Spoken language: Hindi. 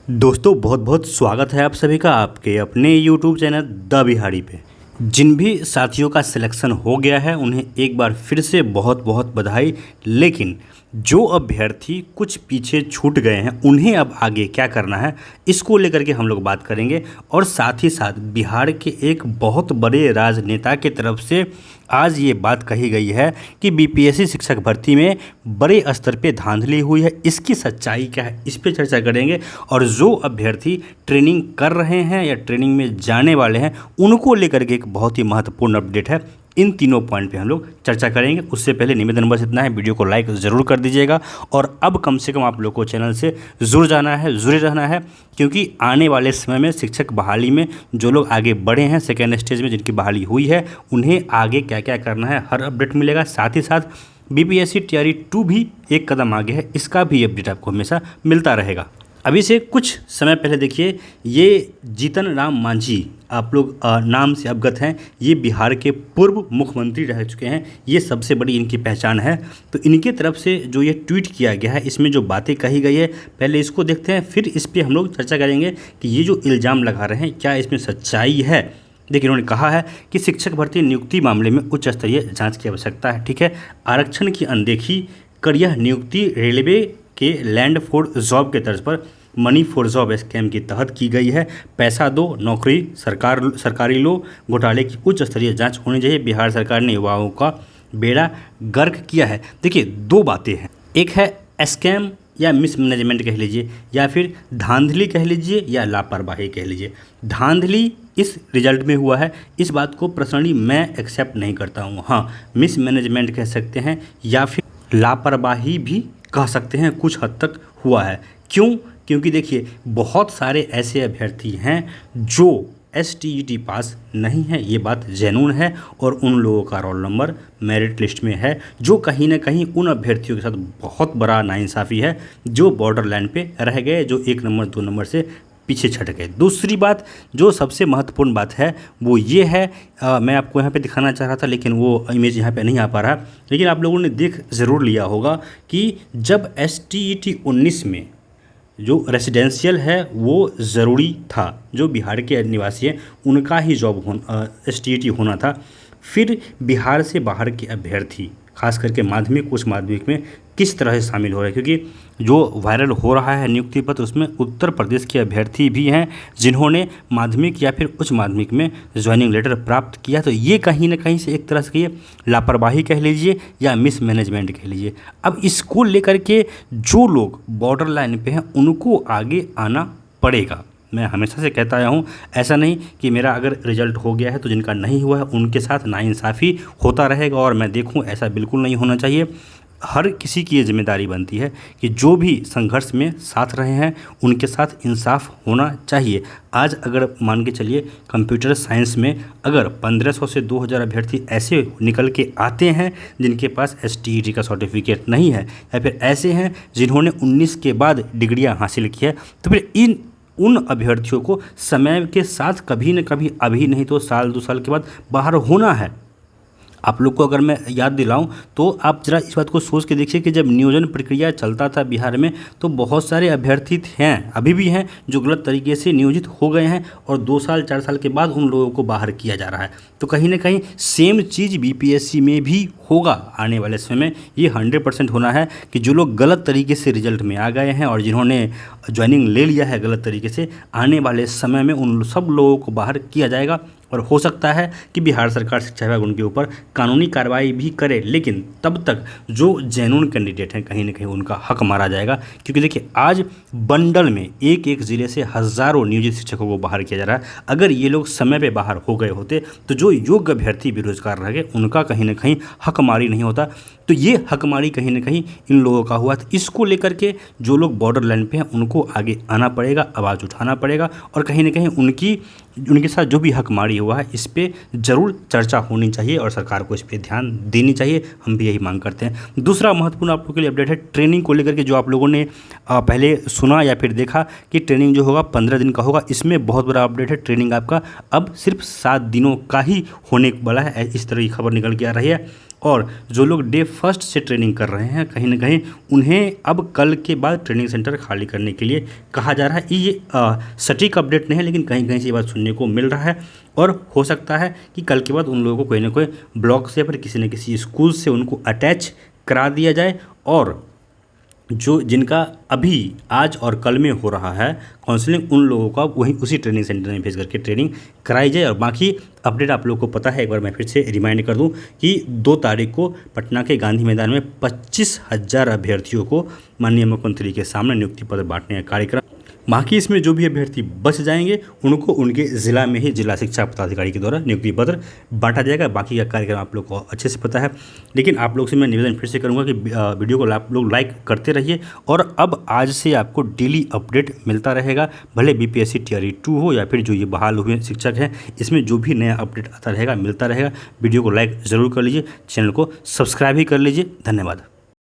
दोस्तों बहुत बहुत स्वागत है आप सभी का आपके अपने YouTube चैनल द बिहारी पे। जिन भी साथियों का सिलेक्शन हो गया है उन्हें एक बार फिर से बहुत बहुत बधाई। लेकिन जो अभ्यर्थी कुछ पीछे छूट गए हैं उन्हें अब आगे क्या करना है इसको लेकर के हम लोग बात करेंगे। और साथ ही साथ बिहार के एक बहुत बड़े राजनेता की तरफ से आज ये बात कही गई है कि बीपीएससी शिक्षक भर्ती में बड़े स्तर पे धांधली हुई है, इसकी सच्चाई क्या है इस पे चर्चा करेंगे। और जो अभ्यर्थी ट्रेनिंग कर रहे हैं या ट्रेनिंग में जाने वाले हैं उनको लेकर के एक बहुत ही महत्वपूर्ण अपडेट है। इन तीनों पॉइंट पे हम लोग चर्चा करेंगे। उससे पहले निवेदन बस इतना है, वीडियो को लाइक ज़रूर कर दीजिएगा। और अब कम से कम आप लोग को चैनल से जुड़ जाना है, जुड़े रहना है, क्योंकि आने वाले समय में शिक्षक बहाली में जो लोग आगे बढ़े हैं सेकेंड स्टेज में जिनकी बहाली हुई है उन्हें आगे क्या क्या करना है हर अपडेट मिलेगा। साथ ही साथ बीपीएससी तैयारी 2 भी एक कदम आगे है, इसका भी अपडेट आपको हमेशा मिलता रहेगा। अभी से कुछ समय पहले देखिए, ये जीतन राम मांझी आप लोग नाम से अवगत हैं, ये बिहार के पूर्व मुख्यमंत्री रह चुके हैं, ये सबसे बड़ी इनकी पहचान है। तो इनके तरफ से जो ये ट्वीट किया गया है इसमें जो बातें कही गई है पहले इसको देखते हैं, फिर इस पर हम लोग चर्चा करेंगे कि ये जो इल्ज़ाम लगा रहे हैं क्या इसमें सच्चाई है। देखिए इन्होंने कहा है कि शिक्षक भर्ती नियुक्ति मामले में उच्च स्तरीय जाँच की आवश्यकता है। ठीक है, आरक्षण की अनदेखी कर यह नियुक्ति रेलवे के लैंड फॉर जॉब के तर्ज पर मनी फॉर जॉब स्कैम के तहत की गई है। पैसा दो नौकरी सरकारी लो घोटाले की उच्च स्तरीय जांच होनी चाहिए। बिहार सरकार ने युवाओं का बेड़ा गर्क किया है। देखिए दो बातें हैं, एक है स्कैम या मिसमैनेजमेंट कह लीजिए, या फिर धांधली कह लीजिए, या लापरवाही कह लीजिए। धांधली इस रिजल्ट में हुआ है, इस बात को पर्सनली मैं एक्सेप्ट नहीं करता हूँ। हाँ, मिसमैनेजमेंट कह सकते हैं या फिर लापरवाही भी कह सकते हैं, कुछ हद तक हुआ है। क्यों? क्योंकि देखिए बहुत सारे ऐसे अभ्यर्थी हैं जो STET पास नहीं है, ये बात जेन्युइन है, और उन लोगों का रोल नंबर मेरिट लिस्ट में है, जो कहीं ना कहीं उन अभ्यर्थियों के साथ बहुत बड़ा नाइंसाफ़ी है जो बॉर्डर लाइन पे रह गए, जो 1 नंबर 2 नंबर से पीछे छट गए। दूसरी बात जो सबसे महत्वपूर्ण बात है वो ये है, मैं आपको यहाँ पे दिखाना चाह रहा था लेकिन वो इमेज यहाँ पे नहीं आ पा रहा, लेकिन आप लोगों ने देख ज़रूर लिया होगा कि जब STET 19 में जो रेसिडेंशियल है वो ज़रूरी था, जो बिहार के निवासी हैं उनका ही जॉब STET होना था। फिर बिहार से बाहर के अभ्यर्थी खास करके माध्यमिक उच्च माध्यमिक में किस तरह से शामिल हो रहे हैं, क्योंकि जो वायरल हो रहा है नियुक्ति पत्र उसमें उत्तर प्रदेश के अभ्यर्थी भी हैं जिन्होंने माध्यमिक या फिर उच्च माध्यमिक में ज्वाइनिंग लेटर प्राप्त किया। तो ये कहीं ना कहीं से एक तरह से ये लापरवाही कह लीजिए या मिसमैनेजमेंट कह लीजिए। अब इसको लेकर के जो लोग बॉर्डर लाइन पे हैं उनको आगे आना पड़ेगा। मैं हमेशा से कहता आया हूँ, ऐसा नहीं कि मेरा अगर रिजल्ट हो गया है तो जिनका नहीं हुआ है उनके साथ नाइंसाफ़ी होता रहेगा और मैं देखूँ, ऐसा बिल्कुल नहीं होना चाहिए। हर किसी की ये जिम्मेदारी बनती है कि जो भी संघर्ष में साथ रहे हैं उनके साथ इंसाफ होना चाहिए। आज अगर मान के चलिए कंप्यूटर साइंस में अगर 1500 से 2000 अभ्यर्थी ऐसे निकल के आते हैं जिनके पास STET का सर्टिफिकेट नहीं है, या फिर ऐसे हैं जिन्होंने 19 के बाद डिग्रियां हासिल की है, तो फिर उन अभ्यर्थियों को समय के साथ कभी न कभी, अभी नहीं तो साल 2 साल के बाद बाहर होना है। आप लोग को अगर मैं याद दिलाऊं तो आप ज़रा इस बात को सोच के देखिए कि जब नियोजन प्रक्रिया चलता था बिहार में तो बहुत सारे अभ्यर्थी हैं, अभी भी हैं, जो गलत तरीके से नियोजित हो गए हैं और 2 साल 4 साल के बाद उन लोगों को बाहर किया जा रहा है। तो कहीं ना कहीं सेम चीज़ BPSC में भी होगा आने वाले समय में। ये 100% होना है कि जो लोग गलत तरीके से रिजल्ट में आ गए हैं और जिन्होंने ज्वाइनिंग ले लिया है गलत तरीके से, आने वाले समय में उन सब लोगों को बाहर किया जाएगा। और हो सकता है कि बिहार सरकार शिक्षा विभाग उनके ऊपर कानूनी कार्रवाई भी करे, लेकिन तब तक जो जेन्युइन कैंडिडेट हैं कहीं ना कहीं उनका हक मारा जाएगा। क्योंकि देखिए आज बंडल में एक एक ज़िले से हज़ारों नियोजित शिक्षकों को बाहर किया जा रहा है। अगर ये लोग समय पे बाहर हो गए होते तो जो योग्य अभ्यर्थी बेरोजगार रह गए उनका कहीं ना कहीं हकमारी नहीं होता। तो ये हकमारी कहीं ना कहीं इन लोगों का हुआ। तो इसको लेकर के जो लोग बॉर्डर लाइन पे हैं उनको आगे आना पड़ेगा, आवाज़ उठाना पड़ेगा, और कहीं ना कहीं उनके साथ जो भी हकमारी हुआ है इस पर ज़रूर चर्चा होनी चाहिए और सरकार को इस पर ध्यान देनी चाहिए। हम भी यही मांग करते हैं। दूसरा महत्वपूर्ण आप लोगों के लिए अपडेट है ट्रेनिंग को लेकर के, जो आप लोगों ने पहले सुना या फिर देखा कि ट्रेनिंग जो होगा 15 दिन का होगा, इसमें बहुत बड़ा अपडेट है। ट्रेनिंग आपका अब सिर्फ 7 दिनों का ही होने वाला है, इस तरह की खबर निकल के आ रही है। और जो लोग डे फर्स्ट से ट्रेनिंग कर रहे हैं कहीं ना कहीं उन्हें अब कल के बाद ट्रेनिंग सेंटर खाली करने के लिए कहा जा रहा है। ये सटीक अपडेट नहीं है, लेकिन कहीं कहीं से ये बात सुनने को मिल रहा है और हो सकता है कि कल के बाद उन लोगों को कोई ना कोई ब्लॉक से या फिर किसी न किसी स्कूल से उनको अटैच करा दिया जाए और जो जिनका अभी आज और कल में हो रहा है काउंसलिंग, उन लोगों का वहीं उसी ट्रेनिंग सेंटर में भेज करके ट्रेनिंग कराई जाए। और बाकी अपडेट आप लोगों को पता है, एक बार मैं फिर से रिमाइंड कर दूं कि 2 तारीख को पटना के गांधी मैदान में 25,000 अभ्यर्थियों को माननीय मुख्यमंत्री के सामने नियुक्ति पत्र बांटने का कार्यक्रम। बाकी इसमें जो भी अभ्यर्थी बच जाएंगे उनको उनके ज़िला में ही जिला शिक्षा पदाधिकारी के द्वारा नियुक्ति पत्र बांटा जाएगा। बाकी का कार्यक्रम आप लोग को अच्छे से पता है, लेकिन आप लोग से मैं निवेदन फिर से करूंगा कि वीडियो को आप लोग लाइक करते रहिए। और अब आज से आपको डेली अपडेट मिलता रहेगा, भले बीपीएससी टीआरई 2 हो या फिर जो ये बहाल हुए शिक्षक हैं, इसमें जो भी नया अपडेट आता रहेगा मिलता रहेगा। वीडियो को लाइक ज़रूर कर लीजिए, चैनल को सब्सक्राइब भी कर लीजिए। धन्यवाद।